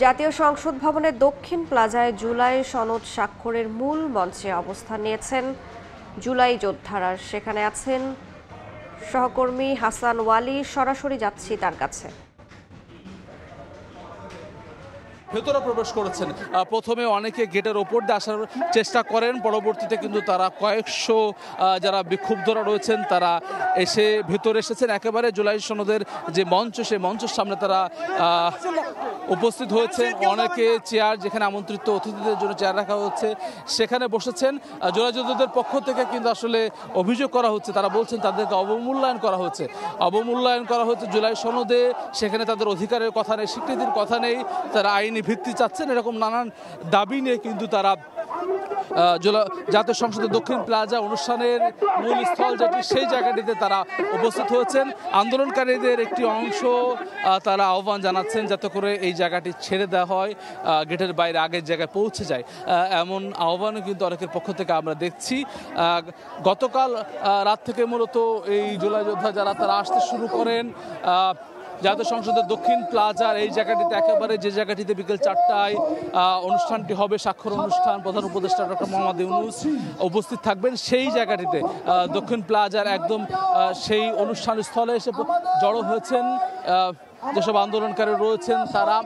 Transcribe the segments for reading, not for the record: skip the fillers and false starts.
জাতীয় সংসদ ভবনের দক্ষিণ প্লাজায় জুলাই সনদ স্বাক্ষরের মূল মঞ্চে অবস্থান নিয়েছেন জুলাই যোদ্ধারা। সেখানে আছেন সহকর্মী হাসান ওয়ালি। সরাসরি যাচ্ছি তার কাছে। ভেতরে প্রবেশ করেছেন। প্রথমে অনেকে গেটের ওপর দিয়ে আসার চেষ্টা করেন, পরবর্তীতে কিন্তু তারা কয়েকশো যারা বিক্ষুব্ধরা রয়েছেন তারা এসে ভেতরে এসেছেন। একেবারে জুলাই সনদের যে মঞ্চ, সেই মঞ্চের সামনে তারা উপস্থিত হয়েছেন। অনেকে চেয়ার, যেখানে আমন্ত্রিত অতিথিদের জন্য চেয়ার রাখা হচ্ছে, সেখানে বসেছেন। জুলাই যোদ্ধাদের পক্ষ থেকে কিন্তু আসলে অভিযোগ করা হচ্ছে, তারা বলছেন তাদেরকে অবমূল্যায়ন করা হচ্ছে জুলাই সনদে। সেখানে তাদের অধিকারের কথা নেই, স্বীকৃতির কথা নেই, তারা আইনি ভিত্তি চাচ্ছেন। এরকম নানান দাবি নিয়ে কিন্তু তারা জাতীয় সংসদের দক্ষিণ প্লাজা অনুষ্ঠানের মূল স্থল যেটি, সেই জায়গাটিতে তারা উপস্থিত হয়েছেন। আন্দোলনকারীদের একটি অংশ তারা আহ্বান জানাচ্ছেন যাতে করে এই জায়গাটি ছেড়ে দেওয়া হয়, গেটের বাইরে আগের জায়গায় পৌঁছে যায়, এমন আহ্বানও কিন্তু অনেকের পক্ষ থেকে আমরা দেখছি। গতকাল রাত থেকে মূলত এই জুলাই যোদ্ধা যারা তারা আসতে শুরু করেন জাতীয় সংসদের দক্ষিণ প্লাজার এই জায়গাটিতে, একেবারে যে জায়গাটিতে বিকেল 4টায় অনুষ্ঠানটি হবে, স্বাক্ষর অনুষ্ঠান। প্রধান উপদেষ্টা ডক্টর মোহাম্মদ ইউনূস উপস্থিত থাকবেন সেই জায়গাটিতে। দক্ষিণ প্লাজার একদম সেই অনুষ্ঠান স্থলে এসে জড়ো হয়েছেন যেসব আন্দোলনকারী রয়েছেন তারা।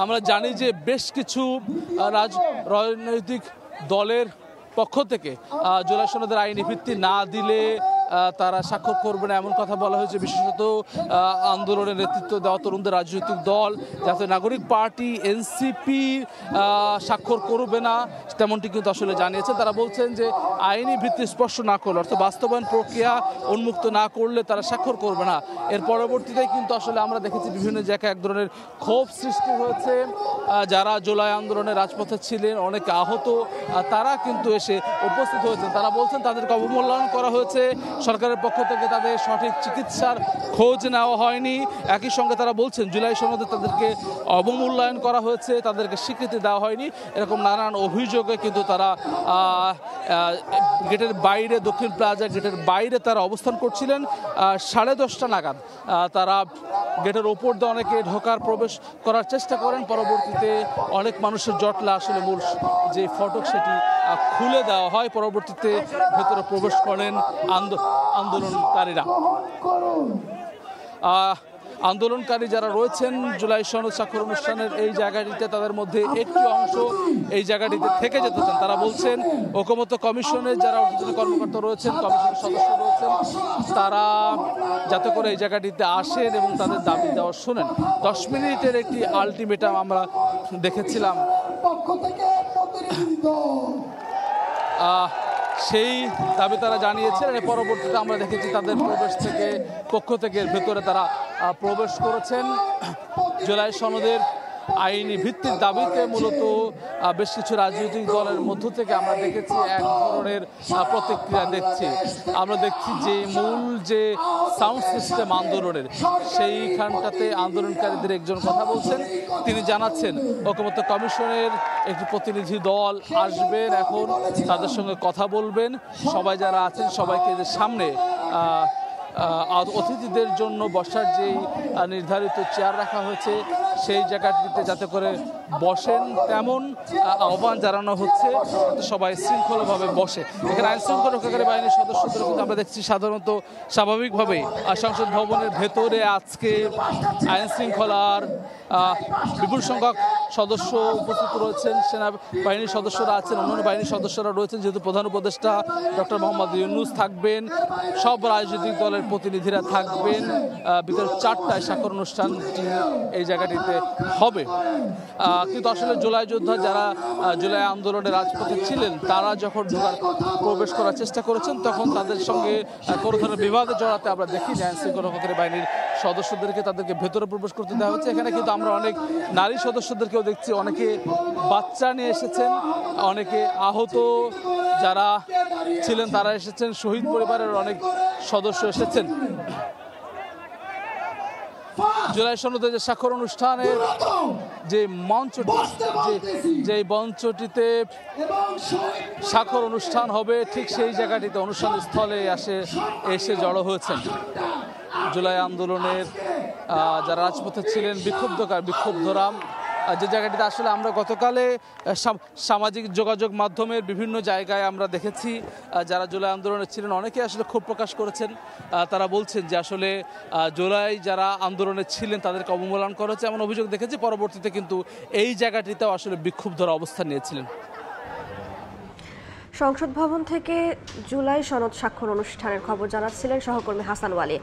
আমরা জানি যে বেশ কিছু রাজনৈতিক দলের পক্ষ থেকে জুলাই সনদের আইনি ভিত্তি না দিলে তারা স্বাক্ষর করবে না, এমন কথা বলা হয়েছে। বিশেষত আন্দোলনের নেতৃত্ব দেওয়া তরুণদের রাজনৈতিক দল জাতীয় নাগরিক পার্টি এনসিপি স্বাক্ষর করবে না, তেমনটি কিন্তু আসলে জানিয়েছেন। তারা বলছেন যে আইনি ভিত্তি স্পষ্ট না করলে, অর্থাৎ বাস্তবায়ন প্রক্রিয়া উন্মুক্ত না করলে তারা স্বাক্ষর করবে না। এর পরবর্তীতে কিন্তু আসলে আমরা দেখেছি বিভিন্ন জায়গায় এক ধরনের ক্ষোভ সৃষ্টি হয়েছে। যারা জুলাই আন্দোলনে রাজপথে ছিলেন, অনেকে আহত, তারা কিন্তু এসে উপস্থিত হয়েছেন। তারা বলছেন তাদেরকে অবমূল্যায়ন করা হয়েছে, সরকারের পক্ষ থেকে তাদের সঠিক চিকিৎসার খোঁজ নেওয়া হয়নি। একই সঙ্গে তারা বলছেন জুলাই সনদে তাদেরকে অবমূল্যায়ন করা হয়েছে, তাদেরকে স্বীকৃতি দেওয়া হয়নি। এরকম নানান অভিযোগে কিন্তু তারা গেটের বাইরে, দক্ষিণ প্লাজা গেটের বাইরে তারা অবস্থান করছিলেন। 10:30 নাগাদ তারা গেটের ওপর দিয়ে অনেকে প্রবেশ করার চেষ্টা করেন। পরবর্তীতে অনেক মানুষের জটলা আসলে মূল যে ফটক সেটি খুলে দেওয়া হয়। পরবর্তীতে ভেতরে প্রবেশ করেন আন্দোলনকারীরা। আন্দোলনকারী যারা রয়েছেন জুলাই সনদ স্বাক্ষর অনুষ্ঠানের এই জায়গাটিতে, তাদের মধ্যে একটি অংশ এই জায়গাটিতে থেকে যেতে চান। তারা বলছেন ঐকমত্য কমিশনের যারা ঊর্ধ্বতন কর্মকর্তা রয়েছেন, কমিশনের সদস্য রয়েছেন, তারা যাতে করে এই জায়গাটিতে আসেন এবং তাদের দাবি দেওয়া শোনেন। 10 মিনিটের একটি আলটিমেটাম আমরা দেখেছিলাম, সেই দাবি তারা জানিয়েছেন। এর পরবর্তীতে আমরা দেখেছি তাদের পক্ষ থেকে ভেতরে তারা প্রবেশ করেছেন। জুলাই সনদের আইনি ভিত্তির দাবিতে মূলত বেশ কিছু রাজনৈতিক দলের মধ্য থেকে আমরা দেখেছি এক ধরনের প্রতিক্রিয়া আমরা দেখছি যে মূল যে সাউন্ড সিস্টেম আন্দোলনের, সেইখানটাতে আন্দোলনকারীদের একজন কথা বলছেন। তিনি জানাচ্ছেন ঐকমত্য কমিশনের একটি প্রতিনিধি দল আসবেন, এখন তাদের সঙ্গে কথা বলবেন। সবাই যারা আছেন সবাইকে সামনে অতিথিদের জন্য বসার যেই নির্ধারিত চেয়ার রাখা হয়েছে সেই জায়গাটিতে যাতে করে বসেন তেমন আহ্বান জানানো হচ্ছে, সবাই শৃঙ্খলাভাবে বসে। এখানে আইন শৃঙ্খলা রক্ষাকারী বাহিনীর সদস্যদের কিন্তু আমরা দেখছি সাধারণত স্বাভাবিকভাবেই সংসদ ভবনের ভেতরে আজকে আইন শৃঙ্খলার বিপুল সংখ্যক সদস্য উপস্থিত রয়েছেন, সেনাবাহিনীর সদস্যরা আছেন, অন্যান্য বাহিনীর সদস্যরা রয়েছেন। যেহেতু প্রধান উপদেষ্টা ডক্টর মোহাম্মদ ইউনূস থাকবেন, সব রাজনৈতিক দলের প্রতিনিধিরা থাকবেন। বিকেল 4টায় স্বাক্ষর অনুষ্ঠানটি এই জায়গাটিতে হবে। কিন্তু আসলে জুলাই যোদ্ধা যারা জুলাই আন্দোলনে রাজপথে ছিলেন, তারা যখন প্রবেশ করার চেষ্টা করেছেন তখন তাদের সঙ্গে কোনো ধরনের বিবাদে জড়াতে আমরা দেখি আইন শৃঙ্খলা রক্ষাকারী বাহিনীর সদস্যদেরকে তাদেরকে ভেতরে প্রবেশ করতে দেওয়া হচ্ছে। এখানে কিন্তু আমরা অনেক নারী সদস্যদেরকেও দেখছি, অনেকে বাচ্চা নিয়ে এসেছেন, অনেকে আহত যারা ছিলেন তারা এসেছেন, শহীদ পরিবারের অনেক সদস্য এসেছেন। জুলাই সনদের যে স্বাক্ষর অনুষ্ঠানের যে মঞ্চটিতে স্বাক্ষর অনুষ্ঠান হবে, ঠিক সেই জায়গাটিতে অনুষ্ঠান স্থলে এসে জড়ো হয়েছেন জুলাই আন্দোলনের যারা রাজপথে ছিলেন বিক্ষুব্ধরা, যে জায়গাটিতে আসলে আমরা গতকালে সামাজিক যোগাযোগ মাধ্যমের বিভিন্ন জায়গায় আমরা দেখেছি যারা জুলাই আন্দোলনে ছিলেন অনেকে আসলে ক্ষোভ প্রকাশ করেছেন। তারা বলছেন যে আসলে জুলাই যারা আন্দোলনে ছিলেন তাদেরকে অবমূল্যায়ন করা হচ্ছে এমন অভিযোগ দেখেছি। পরবর্তীতে কিন্তু এই জায়গাটিতেও আসলে বিক্ষুব্ধরা অবস্থান নিয়েছিলেন। সংসদ ভবন থেকে জুলাই সনদ স্বাক্ষর অনুষ্ঠানের খবর জানাচ্ছিলেন সহকর্মী হাসান ওয়ালি।